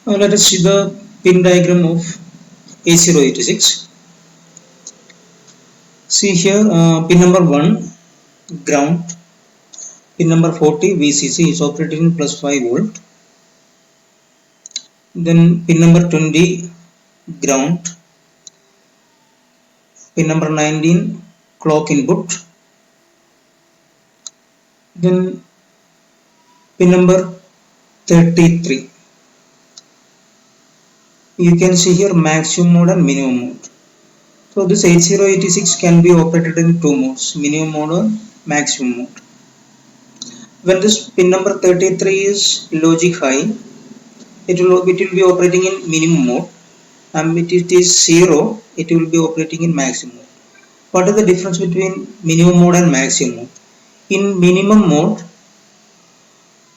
Let us see the pin diagram of A086. See here, pin number 1 ground, pin number 40 VCC is operating plus 5 volt. Then pin number 20 ground, pin number 19 clock input. Then pin number 33. You can see here maximum mode and minimum mode. So this 8086 can be operated in two modes, minimum mode or maximum mode. When this pin number 33 is logic high, it will be operating in minimum mode, and if it is 0, it will be operating in maximum mode. What is the difference between minimum mode and maximum mode? In minimum mode,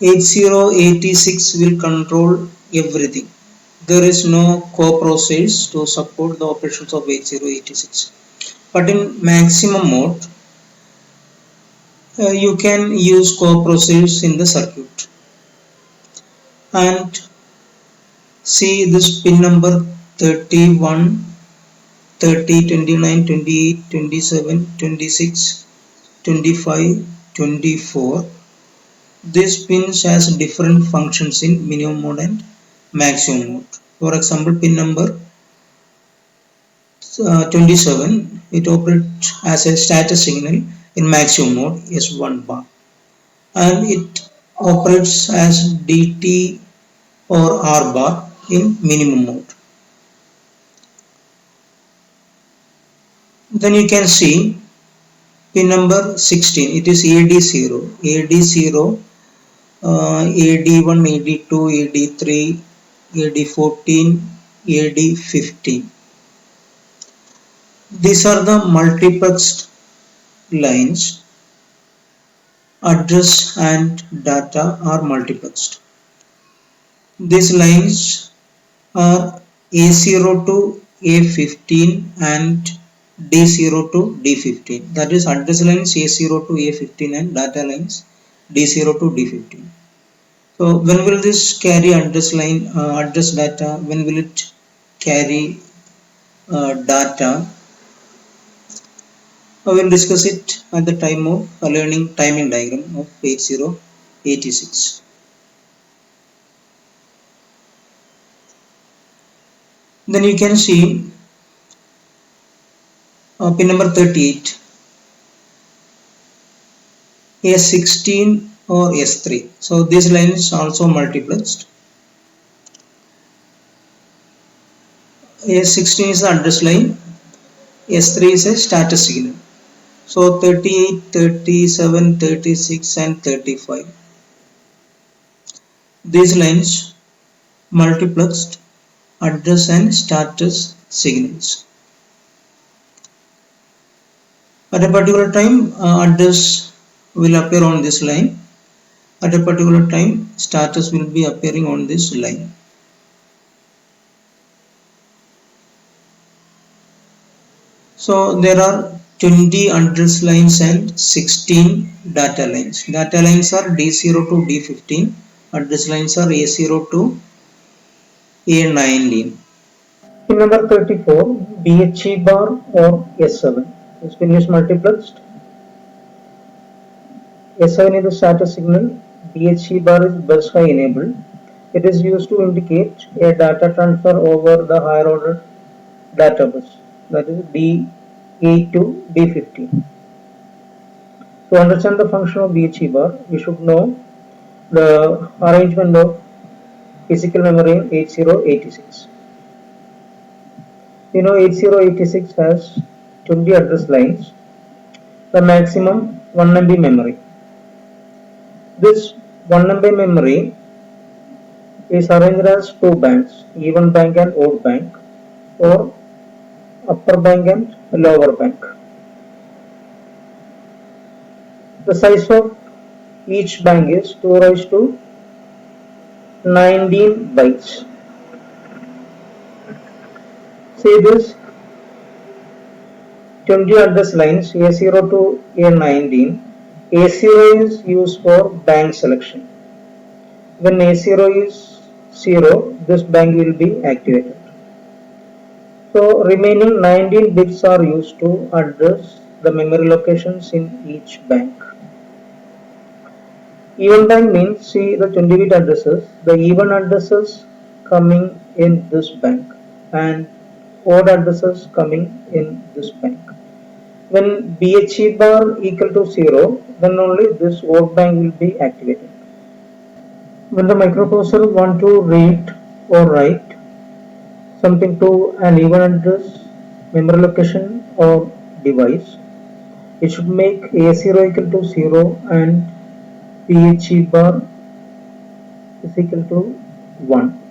8086 will control everything. There is no co-process to support the operations of 8086. But in maximum mode, you can use co-process in the circuit. And see this pin number 31, 30, 29, 28, 27, 26, 25, 24. These pins has different functions in minimum mode and maximum mode. For example, pin number 27, it operates as a status signal in maximum mode S1 bar, and it operates as DT or R bar in minimum mode. Then you can see pin number 16, it is AD0, AD0, AD1, AD2, AD3, AD14, AD15. These are the multiplexed lines. Address and data are multiplexed. These lines are A0 to A15 and D0 to D15. That is address lines A0 to A15 and data lines D0 to D15. So when will this carry address line, address data? When will it carry data? I will discuss it at the time of learning timing diagram of 8086. Then you can see pin number 38, A16 or S3. So these lines also multiplexed. A16 is the address line, S3 is a status signal. So 38, 37, 36 and 35. These lines multiplexed address and status signals. At a particular time, address will appear on this line. At a particular time, status will be appearing on this line. So there are 20 address lines and 16 data lines. Data lines are D0 to D15. Address lines are A0 to A19. Pin number 34, BHE bar or S7. This pin is multiplexed. S7 is the status signal. BHE bar is bus high enabled. It is used to indicate a data transfer over the higher order data bus, that is D8 to D15. To understand the function of BHE bar, we should know the arrangement of physical memory in 8086. You know 8086 has 20 address lines, the maximum 1 MB memory. This 1 MB memory is arranged as two banks, even bank and odd bank, or upper bank and lower bank. The size of each bank is 2 raised to 19 bytes. See this 20 address lines A0 to A19. A0 is used for bank selection. When A0 is 0, this bank will be activated. So remaining 19 bits are used to address the memory locations in each bank. Even bank means see the 20-bit addresses, the even addresses coming in this bank and odd addresses coming in this bank. When BHE bar equal to 0, then only this odd bank will be activated. When the microprocessor want to read or write something to an even address, memory location or device, it should make A0 equal to 0 and PHE bar is equal to 1.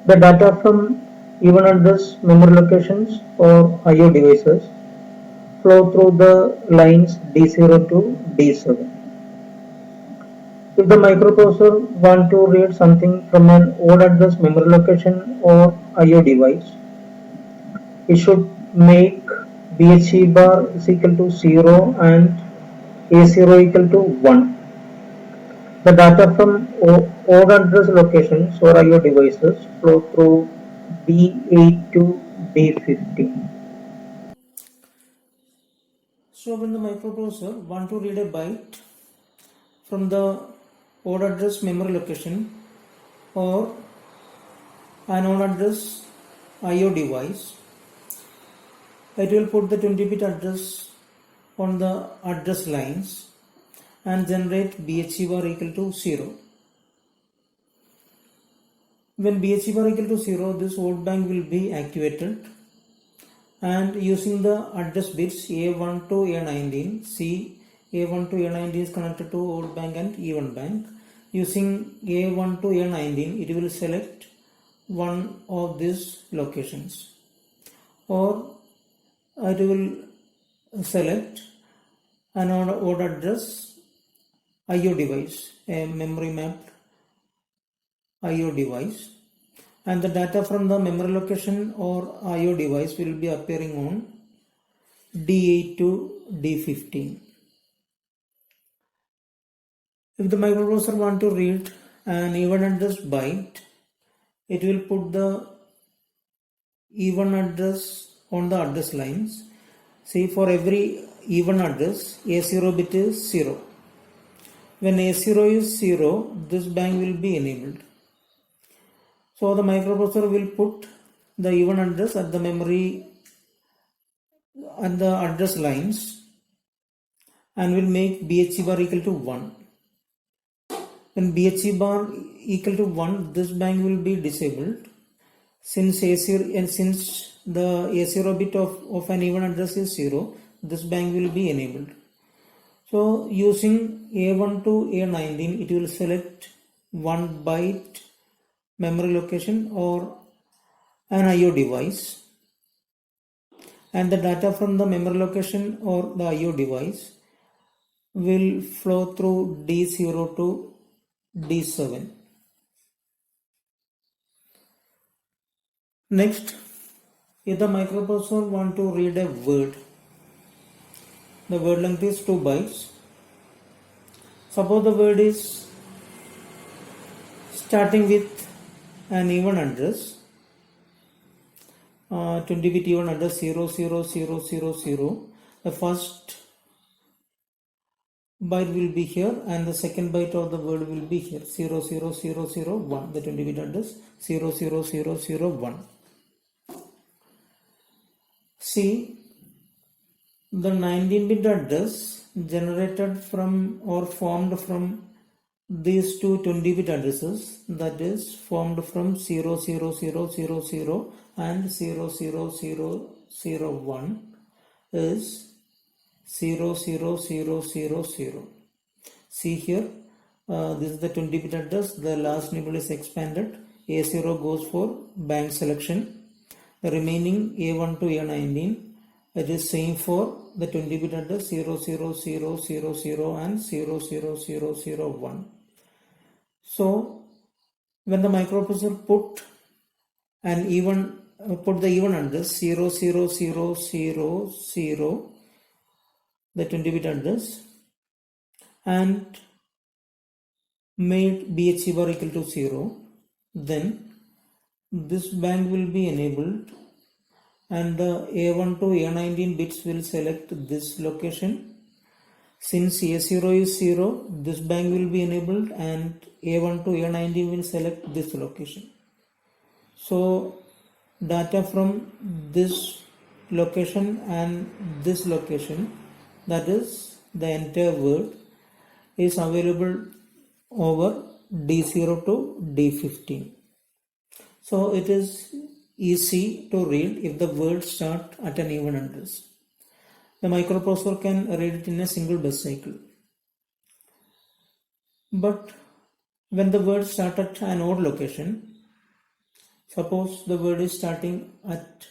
The data from even address memory locations or IO devices flow through the lines D0 to D7. If the microprocessor want to read something from an odd address memory location or IO device, it should make BHE bar is equal to 0 and A0 equal to 1. The data from odd address locations or IO devices flow through D8 to D15. So when the microprocessor want to read a byte from the odd address memory location or an odd address IO device, it will put the 20-bit address on the address lines and generate BHE bar equal to 0. When BHE bar equal to 0, this odd bank will be activated, and using the address bits A1 to A19, see A1 to A19 is connected to odd bank and even bank. Using A1 to A19, it will select one of these locations, or it will select an odd address IO device, a memory mapped IO device, and the data from the memory location or IO device will be appearing on D8 to D15. If the microprocessor want to read an even address byte, it will put the even address on the address lines. See, for every even address, A0 bit is 0. When A0 is 0, this bank will be enabled. So the microprocessor will put the even address at the memory at the address lines and will make BHE bar equal to 1. When BHE bar equal to 1, this bank will be disabled. Since A0 and since the A0 bit of an even address is 0, this bank will be enabled. So using A1 to A19, it will select 1 byte memory location or an IO device, and the data from the memory location or the IO device will flow through D0 to D7. Next, if the microprocessor want to read a word, the word length is 2 bytes. Suppose the word is starting with an even address, 20-bit even address 00000. The first byte will be here and the second byte of the word will be here, 00001, the 20-bit address 00001. See, the 19-bit address generated from or formed from these two 20-bit addresses, that is formed from 00000 and 00001 is 00000. See here, this is the 20-bit address, the last nibble is expanded, A0 goes for bank selection, the remaining A1 to A19, it is same for the 20-bit address 00000 and 00001. So when the microprocessor put the even address 00000, the 20-bit address, and made BHE bar equal to 0, then this bank will be enabled and the A1 to A19 bits will select this location. Since A0 is 0, this bank will be enabled and A1 to A19 will select this location. So data from this location and this location, that is the entire word, is available over D0 to D15. So it is easy to read if the words start at an even address. The microprocessor can read it in a single bus cycle. But when the words start at an odd location, suppose the word is starting at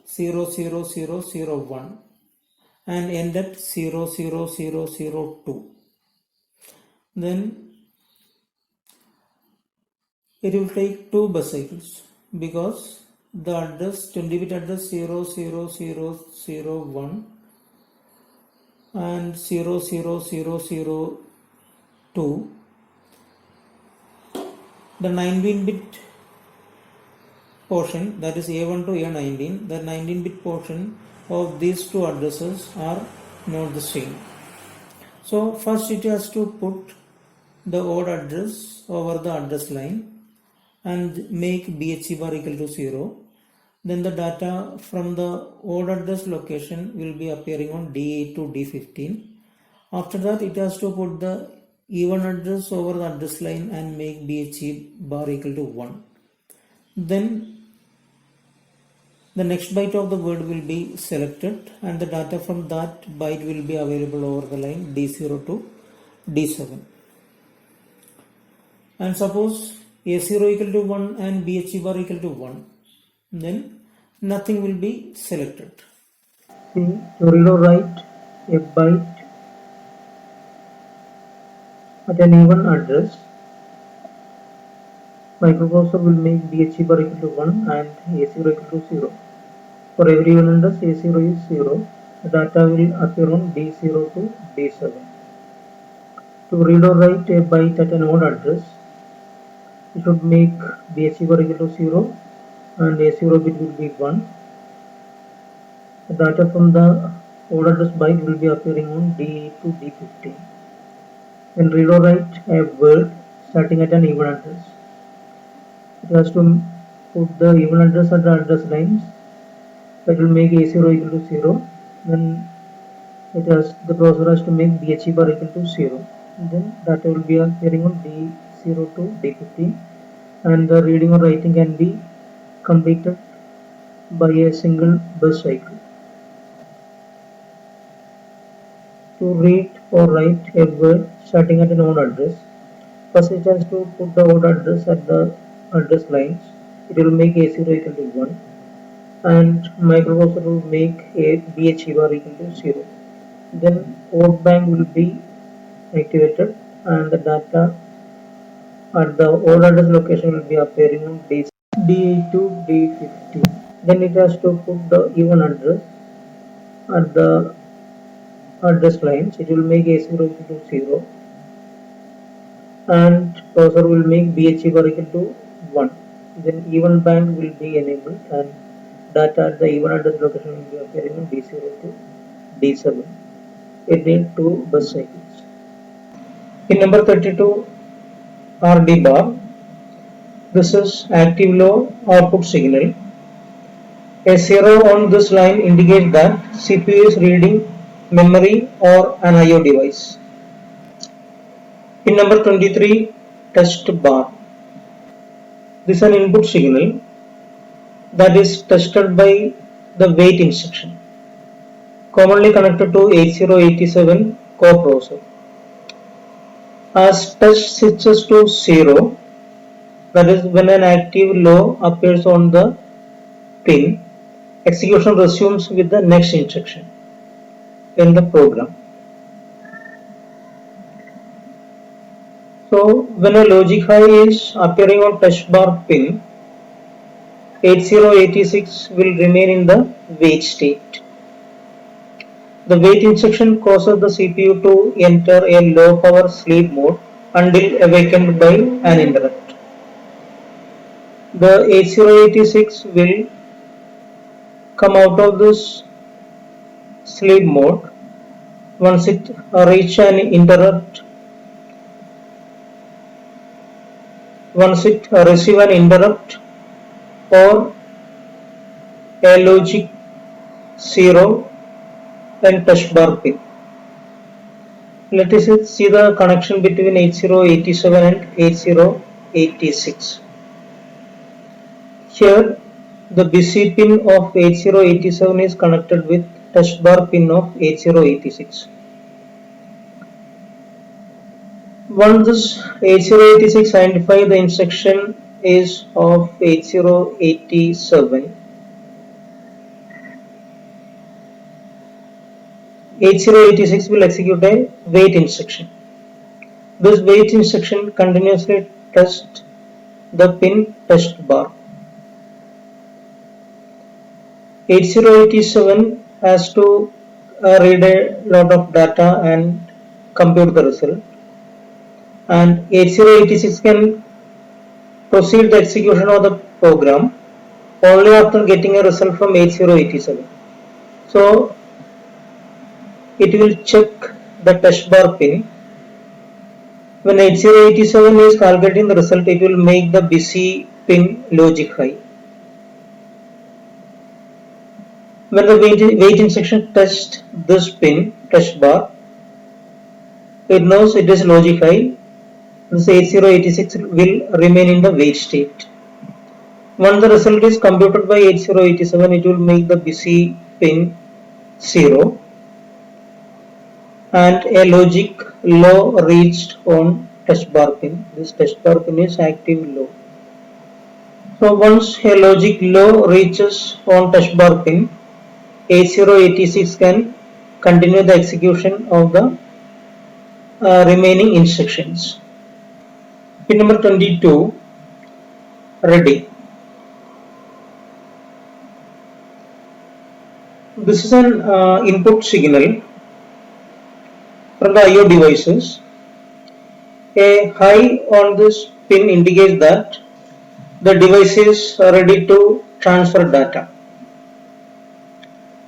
00001 and end at 00002, then it will take 2 bus cycles because the address 20-bit address 00001 and 00002, the 19-bit portion, that is A1 to A19, the 19-bit portion of these two addresses are not the same. So first it has to put the odd address over the address line and make BHE bar equal to 0. Then the data from the odd address location will be appearing on D8 to D15. After that it has to put the even address over the address line and make BHE bar equal to 1. Then the next byte of the word will be selected and the data from that byte will be available over the line D0 to D7. And suppose A0 equal to 1 and BHE bar equal to 1, then nothing will be selected. To read or write a byte at an even address, microprocessor will make BHE bar equal to 1 and A0 equal to 0. For every even address A0 is 0, the data will appear on D0 to D7. To read or write a byte at an odd address, we should make BHE bar equal to 0 and A0 bit will be 1. The data from the odd address byte will be appearing on D8 to D15. When read or write a word starting at an even address, it has to put the even address at the address lines. That will make A0 equal to 0. Then the processor has to make BHE bar equal to 0. And then data will be appearing on D0 to D15, and the reading or writing can be completed by a single bus cycle. To read or write a word starting at an odd address, first it has to put the odd address at the address lines. It will make A0 equal to 1 and microprocessor will make a BHE bar equal to 0. Then odd bank will be activated and the data at the odd address location will be appearing on D8 to D15. Then it has to put the even address at the address lines. It will make A0 equal to 0 and processor will make BHE bar equal to 1. Then even bank will be enabled and data at the even address location will be appearing on D0 to D7. It needs 2 bus cycles. In number 32, RD bar, this is active low output signal. A 0 on this line indicates that CPU is reading memory or an IO device. In number 23, test bar, this is an input signal that is tested by the wait instruction, commonly connected to 8087 core processor. As test switches to 0, that is when an active low appears on the pin, execution resumes with the next instruction in the program. So when a logic high is appearing on touch bar pin, 8086 will remain in the wait state. The wait instruction causes the CPU to enter a low power sleep mode until awakened by an interrupt. The 8086 will come out of this sleep mode once it reaches an interrupt. Once it receives an interrupt or a logic 0 and touch bar pin. Let us see the connection between 8087 and 8086. Here the BC pin of 8087 is connected with touch bar pin of 8086. Once this 8086 identify the instruction is of 8087, 8086 will execute a wait instruction. This wait instruction continuously tests the pin test bar. 8087 has to read a lot of data and compute the result, and 8086 can proceed the execution of the program only after getting a result from 8087. So it will check the touch bar pin. When 8087 is calculating the result, it will make the BC pin logic high. When the wait instruction tests this pin touch bar, it knows it is logic high. This 8086 will remain in the wait state. Once the result is computed by 8087, it will make the BC pin 0 and a logic low reached on touch bar pin. This touch bar pin is active low. So once a logic low reaches on touch bar pin, 8086 can continue the execution of the remaining instructions. Pin number 22, ready. This is an input signal from the IO devices. A high on this pin indicates that the device is ready to transfer data.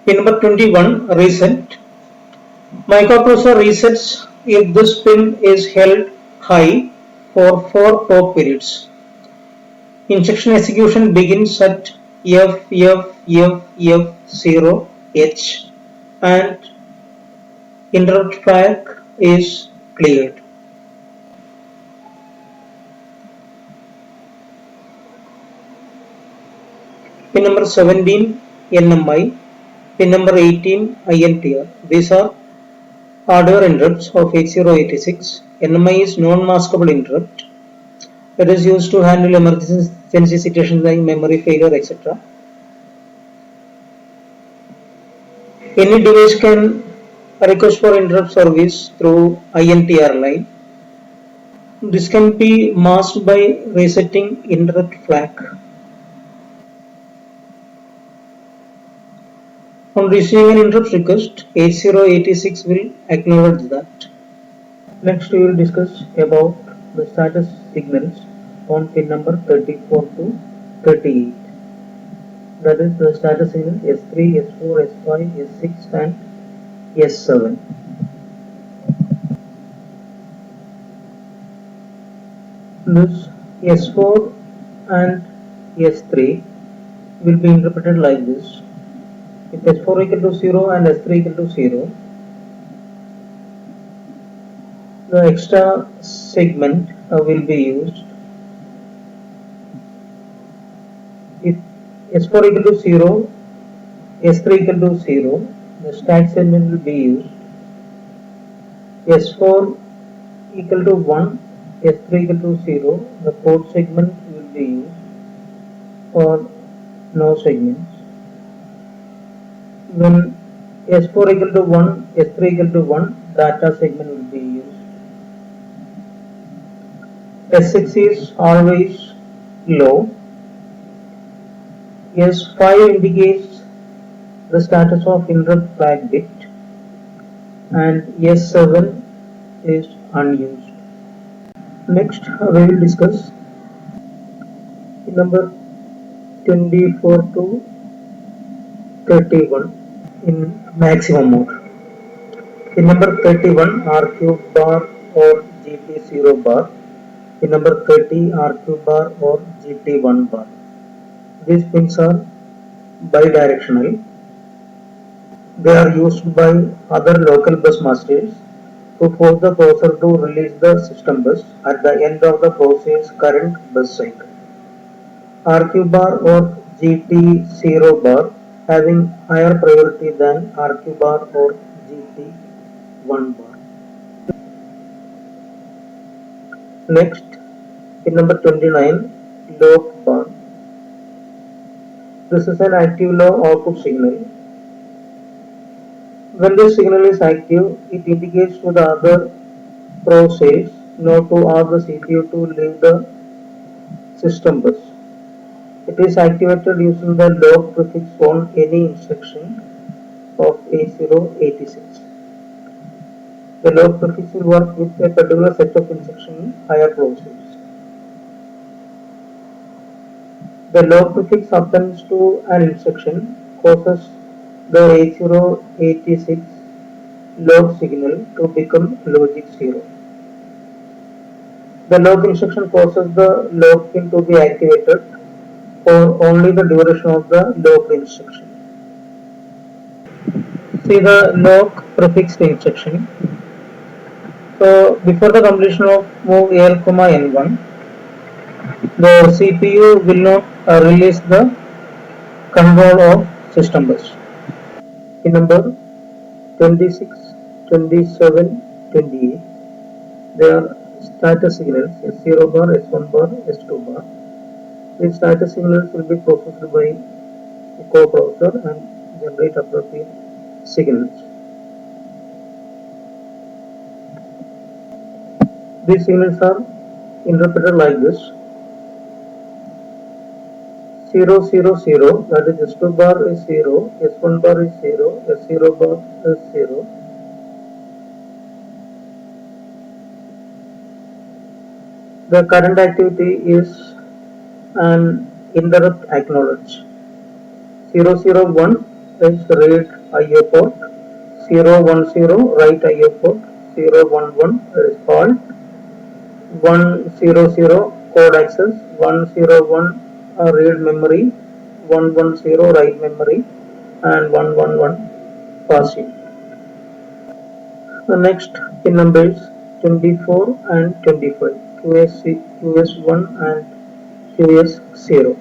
Pin number 21, reset. Microprocessor resets if this pin is held high for 4 clock periods. Instruction execution begins at F0H and interrupt flag is cleared. Pin number 17, NMI. Pin number 18, INTR. These are hardware interrupts of 8086. NMI is non-maskable interrupt. It is used to handle emergency situations like memory failure, etc. Any device can request for interrupt service through INTR line. This can be masked by resetting interrupt flag. On receiving an interrupt request, 8086 will acknowledge that. Next we will discuss about the status signals on pin number 34 to 38. That is the status signal S3, S4, S5, S6 and S7. This S4 and S3 will be interpreted like this. If S4 equal to 0 and S3 equal to 0, the extra segment will be used. If S4 equal to 0, S3 equal to 0, the stack segment will be used. S4 equal to 1, S3 equal to 0, the port segment will be used, or no segments. When S4 equal to 1, S3 equal to 1, data segment will be used. S6 is always low. S5 indicates the status of interrupt flag bit and S7 is unused. Next, we will discuss pin number 24 to 31 in maximum mode. Pin number 31 RQ bar or GT0 bar. Pin number 30 RQ bar or GT1 bar. These pins are bidirectional. They are used by other local bus masters to force the processor to release the system bus at the end of the processor's current bus cycle. RQ bar or GT0 bar having higher priority than RQ bar or GT1 bar. Next, pin number 29, low bar. This is an active low output signal. When this signal is active, it indicates to the other process not to ask the CPU to leave the system bus. It is activated using the lock prefix on any instruction of 8086. The lock prefix will work with a particular set of instructions in higher processes. The lock prefix appends to an instruction causes the 8086 lock signal to become logic 0. The lock instruction causes the lock pin to be activated for only the duration of the locked instruction. See the lock prefix instruction. So before the completion of move AL, N1, the CPU will not release the control of system bus. Pin number 26, 27, 28. They are status signals S0 bar, S1 bar, S2 bar. These status signals will be processed by a coprocessor and generate appropriate signals. These signals are interpreted like this: 000, that is S2 bar is 0, S1 bar is 0, S0 bar is 0. The current activity is an interrupt acknowledge. 001 is read IO port, 010 write IO port, 011 is halt, 100 code access, 101 read memory, 110 write memory, and 111 passing. The next pin numbers 24 and 25, QS1 and QS0.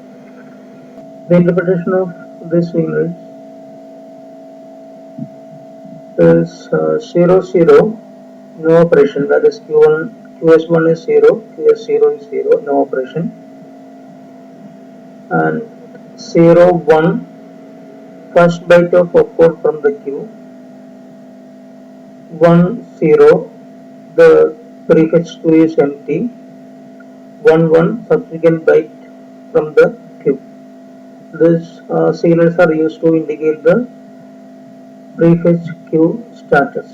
The interpretation of this signal is 00, no operation, that is QS1 is 0, QS0 is 0, no operation, and 01, first byte of opcode from the queue, 10, the prefix 2 is empty, 11, subsequent byte from the queue. These signals are used to indicate the prefetch queue status.